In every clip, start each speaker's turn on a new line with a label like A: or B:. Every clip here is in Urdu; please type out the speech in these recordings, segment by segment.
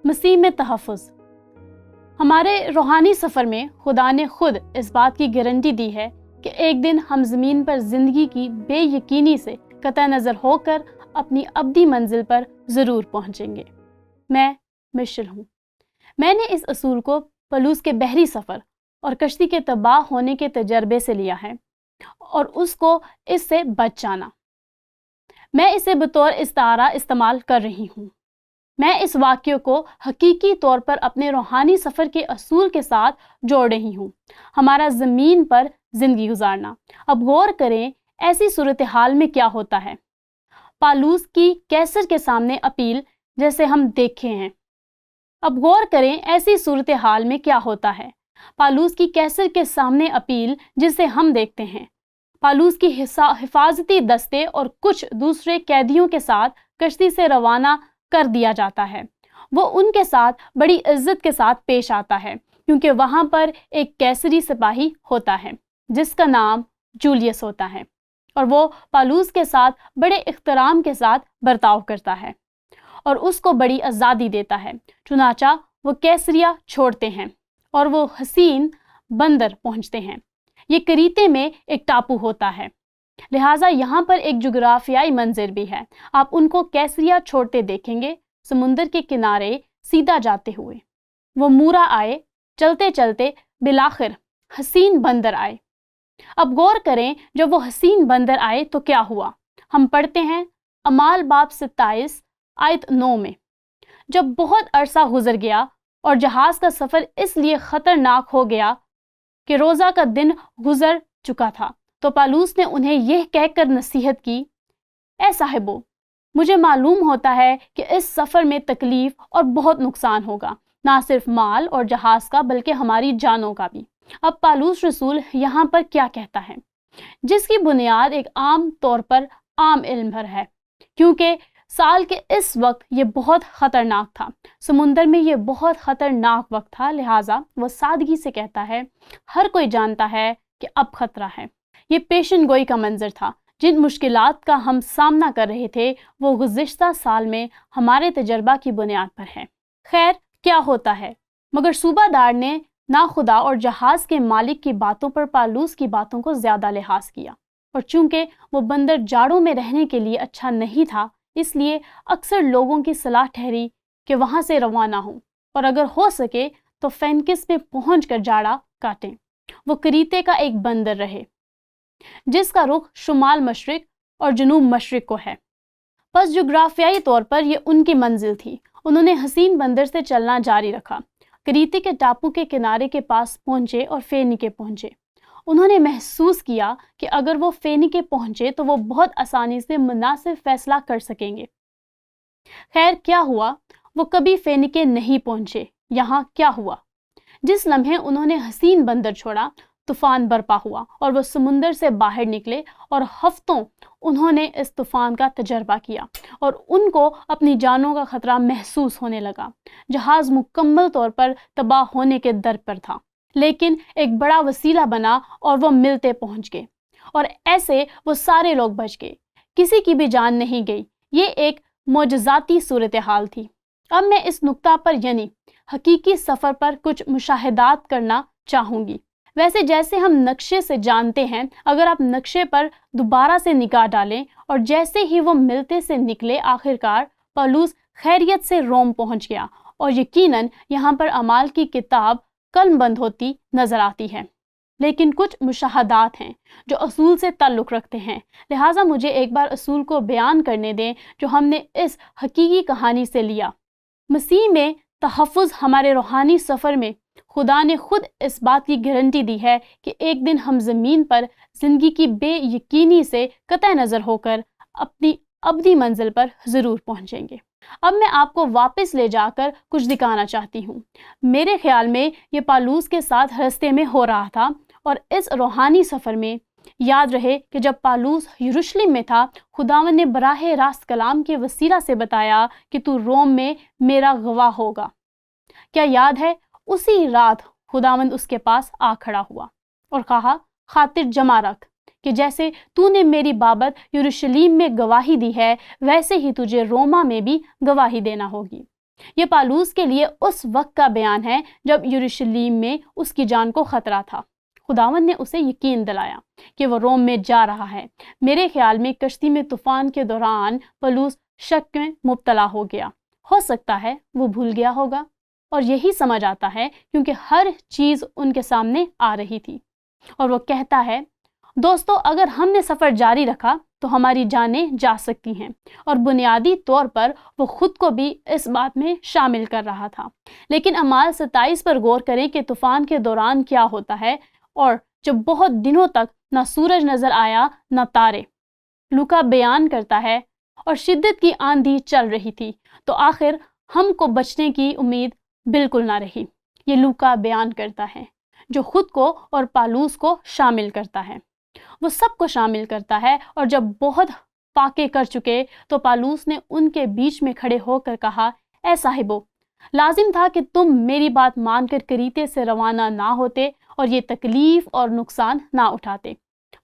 A: مسیح میں تحفظ۔ ہمارے روحانی سفر میں خدا نے خود اس بات کی گارنٹی دی ہے کہ ایک دن ہم زمین پر زندگی کی بے یقینی سے قطع نظر ہو کر اپنی ابدی منزل پر ضرور پہنچیں گے۔ میں مشل ہوں۔ میں نے اس اصول کو پولوس کے بحری سفر اور کشتی کے تباہ ہونے کے تجربے سے لیا ہے اور اس کو اس سے بچ جانا۔ میں اسے بطور استعارہ استعمال کر رہی ہوں۔ میں اس واقعے کو حقیقی طور پر اپنے روحانی سفر کے اصول کے ساتھ جوڑ رہی ہوں۔ ہمارا زمین پر زندگی گزارنا۔ اب غور کریں ایسی صورتحال میں کیا ہوتا ہے۔ پالوس کی کیسر کے سامنے اپیل جیسے ہم دیکھے ہیں۔ اب غور کریں ایسی صورتحال میں کیا ہوتا ہے۔ پالوس کی کیسر کے سامنے اپیل جسے ہم دیکھتے ہیں۔ پالوس کی حفاظتی دستے اور کچھ دوسرے قیدیوں کے ساتھ کشتی سے روانہ کر دیا جاتا ہے۔ وہ ان کے ساتھ بڑی عزت کے ساتھ پیش آتا ہے کیونکہ وہاں پر ایک کیسری سپاہی ہوتا ہے جس کا نام جولیس ہوتا ہے اور وہ پالوس کے ساتھ بڑے احترام کے ساتھ برتاؤ کرتا ہے اور اس کو بڑی آزادی دیتا ہے۔ چنانچہ وہ کیسریا چھوڑتے ہیں اور وہ حسین بندر پہنچتے ہیں۔ یہ کریتے میں ایک ٹاپو ہوتا ہے، لہٰذا یہاں پر ایک جغرافیائی منظر بھی ہے۔ آپ ان کو کیسریا چھوڑتے دیکھیں گے، سمندر کے کنارے سیدھا جاتے ہوئے۔ وہ مورا آئے، چلتے چلتے بالآخر حسین بندر آئے۔ اب غور کریں جب وہ حسین بندر آئے تو کیا ہوا۔ ہم پڑھتے ہیں اعمال باب 27 آیت 9 میں، جب بہت عرصہ گزر گیا اور جہاز کا سفر اس لیے خطرناک ہو گیا کہ روزہ کا دن گزر چکا تھا تو پالوس نے انہیں یہ کہہ کر نصیحت کی، اے صاحبو، مجھے معلوم ہوتا ہے کہ اس سفر میں تکلیف اور بہت نقصان ہوگا، نہ صرف مال اور جہاز کا بلکہ ہماری جانوں کا بھی۔ اب پالوس رسول یہاں پر کیا کہتا ہے، جس کی بنیاد ایک عام طور پر عام علم پر ہے، کیونکہ سال کے اس وقت یہ بہت خطرناک تھا، سمندر میں یہ بہت خطرناک وقت تھا، لہٰذا وہ سادگی سے کہتا ہے ہر کوئی جانتا ہے کہ اب خطرہ ہے۔ یہ پیشن گوئی کا منظر تھا۔ جن مشکلات کا ہم سامنا کر رہے تھے وہ گزشتہ سال میں ہمارے تجربہ کی بنیاد پر ہے۔ خیر کیا ہوتا ہے، مگر صوبہ دار نے نا خدا اور جہاز کے مالک کی باتوں پر پالوس کی باتوں کو زیادہ لحاظ کیا، اور چونکہ وہ بندر جاڑوں میں رہنے کے لیے اچھا نہیں تھا، اس لیے اکثر لوگوں کی صلاح ٹھہری کہ وہاں سے روانہ ہوں اور اگر ہو سکے تو فینکس میں پہنچ کر جاڑا کاٹیں۔ وہ کریتے کا ایک بندر رہے جس کا رخ شمال مشرق اور جنوب مشرق کو ہے۔ پس جغرافیائی طور پر یہ ان کی منزل تھی۔ انہوں نے حسین بندر سے چلنا جاری رکھا، کریتے کے ٹاپو کے کنارے کے پاس پہنچے اور فینیکے پہنچے۔ انہوں نے محسوس کیا کہ اگر وہ فینیکے پہنچے تو وہ بہت آسانی سے مناسب فیصلہ کر سکیں گے۔ خیر کیا ہوا، وہ کبھی فینیکے نہیں پہنچے۔ یہاں کیا ہوا، جس لمحے انہوں نے حسین بندر چھوڑا، طوفان برپا ہوا اور وہ سمندر سے باہر نکلے اور ہفتوں انہوں نے اس طوفان کا تجربہ کیا اور ان کو اپنی جانوں کا خطرہ محسوس ہونے لگا۔ جہاز مکمل طور پر تباہ ہونے کے در پر تھا، لیکن ایک بڑا وسیلہ بنا اور وہ ملتے پہنچ گئے اور ایسے وہ سارے لوگ بچ گئے، کسی کی بھی جان نہیں گئی۔ یہ ایک معجزاتی صورتحال تھی۔ اب میں اس نقطہ پر یعنی حقیقی سفر پر کچھ مشاہدات کرنا چاہوں گی۔ ویسے جیسے ہم نقشے سے جانتے ہیں، اگر آپ نقشے پر دوبارہ سے نگاہ ڈالیں اور جیسے ہی وہ ملتے سے نکلے، آخرکار پالوس خیریت سے روم پہنچ گیا اور یقیناً یہاں پر اعمال کی کتاب قلم بند ہوتی نظر آتی ہے، لیکن کچھ مشاہدات ہیں جو اصول سے تعلق رکھتے ہیں، لہٰذا مجھے ایک بار اصول کو بیان کرنے دیں جو ہم نے اس حقیقی کہانی سے لیا۔ مسیح میں تحفظ ہمارے روحانی سفر میں خدا نے خود اس بات کی گارنٹی دی ہے کہ ایک دن ہم زمین پر زندگی کی بے یقینی سے قطع نظر ہو کر اپنی ابدی منزل پر ضرور پہنچیں گے۔ اب میں آپ کو واپس لے جا کر کچھ دکھانا چاہتی ہوں۔ میرے خیال میں یہ پالوس کے ساتھ رستے میں ہو رہا تھا، اور اس روحانی سفر میں یاد رہے کہ جب پالوس یروشلم میں تھا، خداوند نے براہ راست کلام کے وسیلہ سے بتایا کہ تو روم میں میرا گواہ ہوگا۔ کیا یاد ہے؟ اسی رات خداوند اس کے پاس آ کھڑا ہوا اور کہا، خاطر جمع رکھ کہ جیسے تو نے میری بابت یروشلم میں گواہی دی ہے، ویسے ہی تجھے روما میں بھی گواہی دینا ہوگی۔ یہ پالوس کے لیے اس وقت کا بیان ہے جب یروشلیم میں اس کی جان کو خطرہ تھا۔ خداوند نے اسے یقین دلایا کہ وہ روم میں جا رہا ہے۔ میرے خیال میں کشتی میں طوفان کے دوران پالوس شک میں مبتلا ہو گیا۔ ہو سکتا ہے وہ بھول گیا ہوگا، اور یہی سمجھ آتا ہے کیونکہ ہر چیز ان کے سامنے آ رہی تھی۔ اور وہ کہتا ہے، دوستو اگر ہم نے سفر جاری رکھا تو ہماری جانیں جا سکتی ہیں، اور بنیادی طور پر وہ خود کو بھی اس بات میں شامل کر رہا تھا۔ لیکن اعمال 27 پر غور کریں کہ طوفان کے دوران کیا ہوتا ہے، اور جب بہت دنوں تک نہ سورج نظر آیا نہ تارے، لوکا بیان کرتا ہے، اور شدت کی آندھی چل رہی تھی، تو آخر ہم کو بچنے کی امید بالکل نہ رہی۔ یہ لوکا بیان کرتا ہے، جو خود کو اور پالوس کو شامل کرتا ہے۔ وہ سب کو شامل کرتا ہے، اور جب بہت فاقے کر چکے تو پالوس نے ان کے بیچ میں کھڑے ہو کر کہا، اے صاحبو، لازم تھا کہ تم میری بات مان کر کریتے سے روانہ نہ ہوتے اور یہ تکلیف اور نقصان نہ اٹھاتے،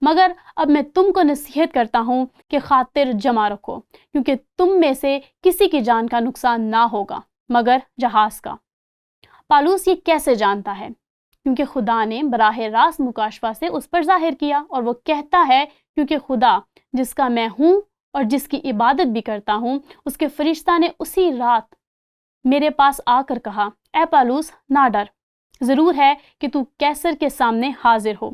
A: مگر اب میں تم کو نصیحت کرتا ہوں کہ خاطر جمع رکھو، کیونکہ تم میں سے کسی کی جان کا نقصان نہ ہوگا مگر جہاز کا۔ پالوس یہ کیسے جانتا ہے؟ کیونکہ خدا نے براہ راست مکاشفہ سے اس پر ظاہر کیا، اور وہ کہتا ہے، کیونکہ خدا جس کا میں ہوں اور جس کی عبادت بھی کرتا ہوں، اس کے فرشتہ نے اسی رات میرے پاس آ کر کہا، اے پالوس نہ ڈر، ضرور ہے کہ تو کیسر کے سامنے حاضر ہو۔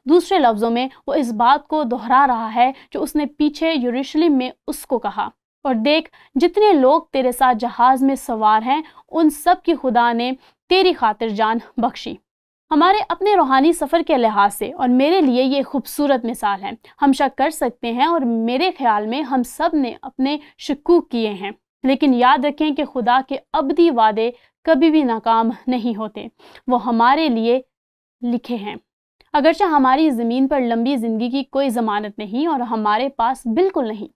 A: دوسرے لفظوں میں وہ اس بات کو دہرا رہا ہے جو اس نے پیچھے یروشلم میں اس کو کہا، اور دیکھ جتنے لوگ تیرے ساتھ جہاز میں سوار ہیں ان سب کی خدا نے تیری خاطر جان بخشی۔ ہمارے اپنے روحانی سفر کے لحاظ سے اور میرے لیے یہ خوبصورت مثال ہے۔ ہم شک کر سکتے ہیں، اور میرے خیال میں ہم سب نے اپنے شکوک کیے ہیں، لیکن یاد رکھیں کہ خدا کے ابدی وعدے کبھی بھی ناکام نہیں ہوتے، وہ ہمارے لیے لکھے ہیں۔ اگرچہ ہماری زمین پر لمبی زندگی کی کوئی ضمانت نہیں اور ہمارے پاس بالکل نہیں،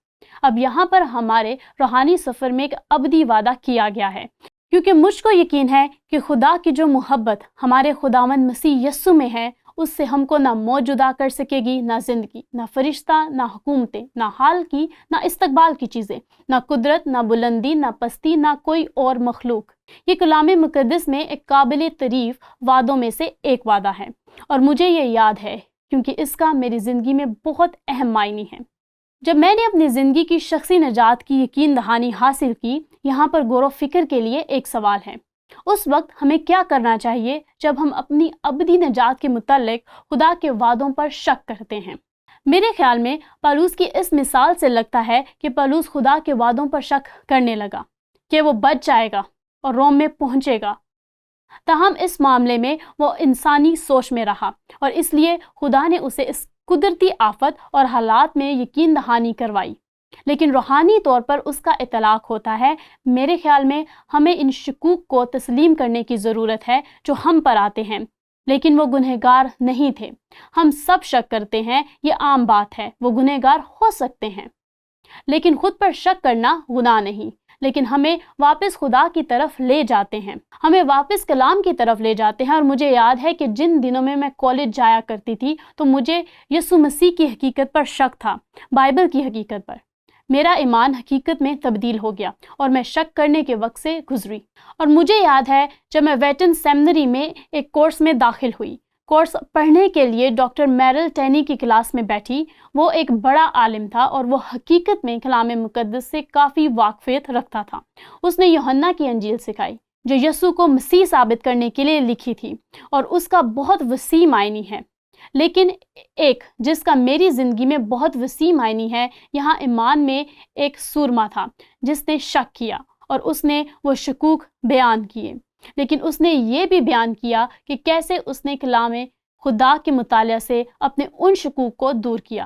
A: اب یہاں پر ہمارے روحانی سفر میں ایک ابدی وعدہ کیا گیا ہے، کیونکہ مجھ کو یقین ہے کہ خدا کی جو محبت ہمارے خداوند مسیح یسوع میں ہے، اس سے ہم کو نہ موت جدا کر سکے گی، نہ زندگی، نہ فرشتہ، نہ حکومتیں، نہ حال کی، نہ استقبال کی چیزیں، نہ قدرت، نہ بلندی، نہ پستی، نہ کوئی اور مخلوق۔ یہ کلام مقدس میں ایک قابل تعریف وعدوں میں سے ایک وعدہ ہے، اور مجھے یہ یاد ہے کیونکہ اس کا میری زندگی میں بہت اہم معنی ہے۔ جب میں نے اپنی زندگی کی شخصی نجات کی یقین دہانی حاصل کی، یہاں پر غور و فکر کے لیے ایک سوال ہے، اس وقت ہمیں کیا کرنا چاہیے جب ہم اپنی ابدی نجات کے متعلق خدا کے وعدوں پر شک کرتے ہیں؟ میرے خیال میں پالوس کی اس مثال سے لگتا ہے کہ پالوس خدا کے وعدوں پر شک کرنے لگا کہ وہ بچ جائے گا اور روم میں پہنچے گا۔ تاہم اس معاملے میں وہ انسانی سوچ میں رہا، اور اس لیے خدا نے اسے اس قدرتی آفت اور حالات میں یقین دہانی کروائی، لیکن روحانی طور پر اس کا اطلاق ہوتا ہے۔ میرے خیال میں ہمیں ان شکوک کو تسلیم کرنے کی ضرورت ہے جو ہم پر آتے ہیں، لیکن وہ گنہگار نہیں تھے۔ ہم سب شک کرتے ہیں، یہ عام بات ہے، وہ گنہگار ہو سکتے ہیں، لیکن خود پر شک کرنا گناہ نہیں، لیکن ہمیں واپس خدا کی طرف لے جاتے ہیں، ہمیں واپس کلام کی طرف لے جاتے ہیں۔ اور مجھے یاد ہے کہ جن دنوں میں کالج جایا کرتی تھی تو مجھے یسوع مسیح کی حقیقت پر شک تھا، بائبل کی حقیقت پر۔ میرا ایمان حقیقت میں تبدیل ہو گیا اور میں شک کرنے کے وقت سے گزری۔ اور مجھے یاد ہے جب میں ویٹن سیمنری میں ایک کورس میں داخل ہوئی، کورس پڑھنے کے لیے ڈاکٹر میرل ٹینی کی کلاس میں بیٹھی۔ وہ ایک بڑا عالم تھا اور وہ حقیقت میں کلام مقدس سے کافی واقفیت رکھتا تھا۔ اس نے یوحنا کی انجیل سکھائی جو یسوع کو مسیح ثابت کرنے کے لیے لکھی تھی، اور اس کا بہت وسیع معنی ہے، لیکن ایک جس کا میری زندگی میں بہت وسیع معنی ہے۔ یہاں ایمان میں ایک سورما تھا جس نے شک کیا، اور اس نے وہ شکوک بیان کیے، لیکن اس نے یہ بھی بیان کیا کہ کیسے اس نے کلام خدا کے مطالعہ سے اپنے ان شکوک کو دور کیا۔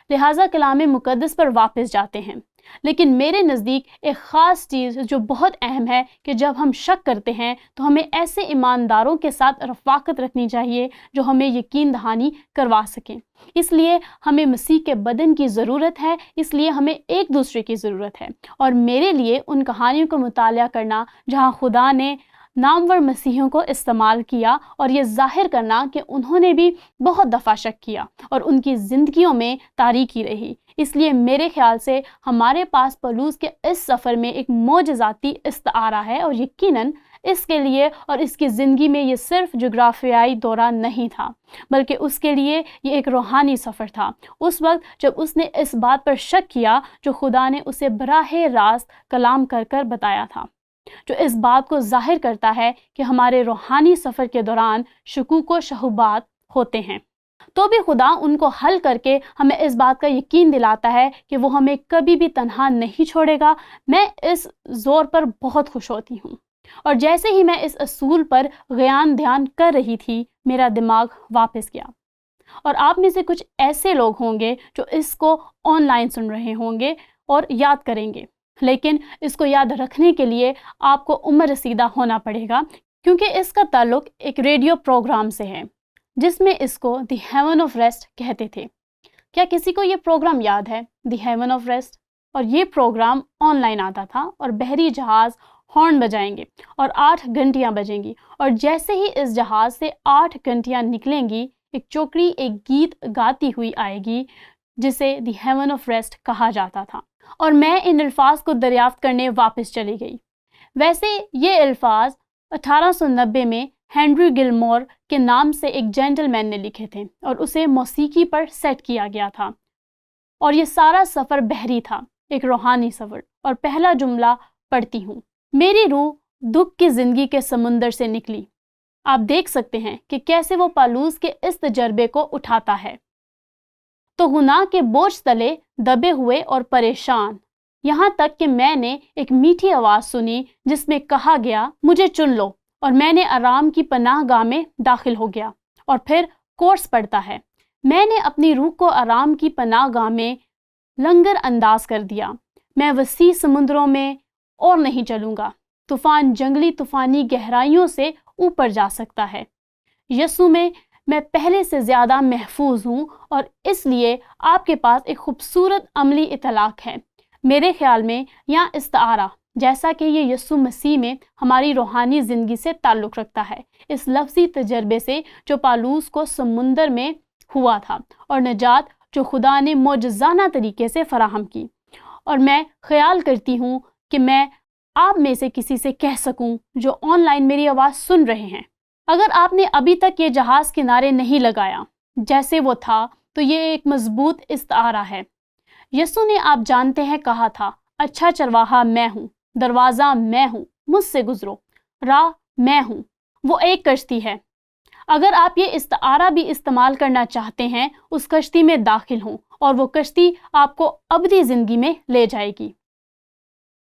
A: لہٰذا کلام مقدس پر واپس جاتے ہیں، لیکن میرے نزدیک ایک خاص چیز جو بہت اہم ہے کہ جب ہم شک کرتے ہیں تو ہمیں ایسے ایمانداروں کے ساتھ رفاقت رکھنی چاہیے جو ہمیں یقین دہانی کروا سکیں۔ اس لیے ہمیں مسیح کے بدن کی ضرورت ہے، اس لیے ہمیں ایک دوسرے کی ضرورت ہے، اور میرے لیے ان کہانیوں کو مطالعہ کرنا جہاں خدا نے نامور مسیحیوں کو استعمال کیا، اور یہ ظاہر کرنا کہ انہوں نے بھی بہت دفعہ شک کیا اور ان کی زندگیوں میں تاریکی رہی، اس لیے میرے خیال سے ہمارے پاس پولوس کے اس سفر میں ایک معجزاتی استعارہ ہے، اور یقیناً اس کے لیے اور اس کی زندگی میں یہ صرف جغرافیائی دورہ نہیں تھا، بلکہ اس کے لیے یہ ایک روحانی سفر تھا۔ اس وقت جب اس نے اس بات پر شک کیا جو خدا نے اسے براہ راست کلام کر کر بتایا تھا، جو اس بات کو ظاہر کرتا ہے کہ ہمارے روحانی سفر کے دوران شکوک و شبہات ہوتے ہیں، تو بھی خدا ان کو حل کر کے ہمیں اس بات کا یقین دلاتا ہے کہ وہ ہمیں کبھی بھی تنہا نہیں چھوڑے گا۔ میں اس زور پر بہت خوش ہوتی ہوں، اور جیسے ہی میں اس اصول پر دھیان کر رہی تھی، میرا دماغ واپس گیا۔ اور آپ میں سے کچھ ایسے لوگ ہوں گے جو اس کو آن لائن سن رہے ہوں گے اور یاد کریں گے، لیکن اس کو یاد رکھنے کے لیے آپ کو عمر رسیدہ ہونا پڑے گا، کیونکہ اس کا تعلق ایک ریڈیو پروگرام سے ہے جس میں اس کو دی ہیون آف ریسٹ کہتے تھے۔ کیا کسی کو یہ پروگرام یاد ہے، دی ہیون آف ریسٹ؟ اور یہ پروگرام آن لائن آتا تھا، اور بحری جہاز ہارن بجائیں گے اور 8 گھنٹیاں بجیں گی، اور جیسے ہی اس جہاز سے 8 گھنٹیاں نکلیں گی، ایک چوکڑی ایک گیت گاتی ہوئی آئے گی جسے دی ہیون آف ریسٹ کہا جاتا تھا، اور میں ان الفاظ کو دریافت کرنے واپس چلی گئی۔ ویسے یہ الفاظ 1890 میں ہنری گلمور کے نام سے ایک جینٹل مین نے لکھے تھے، اور اسے موسیقی پر سیٹ کیا گیا تھا، اور یہ سارا سفر بحری تھا، ایک روحانی سفر۔ اور پہلا جملہ پڑھتی ہوں: میری روح دکھ کی زندگی کے سمندر سے نکلی۔ آپ دیکھ سکتے ہیں کہ کیسے وہ پالوس کے اس تجربے کو اٹھاتا ہے۔ تو گناہ کے بوجھ تلے دبے ہوئے اور پریشان، یہاں تک کہ میں نے ایک میٹھی آواز سنی جس میں کہا گیا، مجھے چن لو، اور میں نے آرام کی پناہ گاہ میں داخل ہو گیا۔ اور پھر کورس پڑھتا ہے، میں نے اپنی روح کو آرام کی پناہ گاہ میں لنگر انداز کر دیا، میں وسیع سمندروں میں اور نہیں چلوں گا، طوفان جنگلی طوفانی گہرائیوں سے اوپر جا سکتا ہے۔ یسوع میں پہلے سے زیادہ محفوظ ہوں، اور اس لیے آپ کے پاس ایک خوبصورت عملی اطلاق ہے۔ میرے خیال میں یہاں استعارہ، جیسا کہ یہ یسوع مسیح میں ہماری روحانی زندگی سے تعلق رکھتا ہے، اس لفظی تجربے سے جو پالوس کو سمندر میں ہوا تھا، اور نجات جو خدا نے معجزانہ طریقے سے فراہم کی۔ اور میں خیال کرتی ہوں کہ میں آپ میں سے کسی سے کہہ سکوں جو آن لائن میری آواز سن رہے ہیں، اگر آپ نے ابھی تک یہ جہاز کنارے نہیں لگایا جیسے وہ تھا، تو یہ ایک مضبوط استعارہ ہے۔ یسوع نے، آپ جانتے ہیں، کہا تھا، اچھا چرواہا میں ہوں، دروازہ میں ہوں، مجھ سے گزرو، راہ میں ہوں۔ وہ ایک کشتی ہے۔ اگر آپ یہ استعارہ بھی استعمال کرنا چاہتے ہیں، اس کشتی میں داخل ہوں، اور وہ کشتی آپ کو ابدی زندگی میں لے جائے گی۔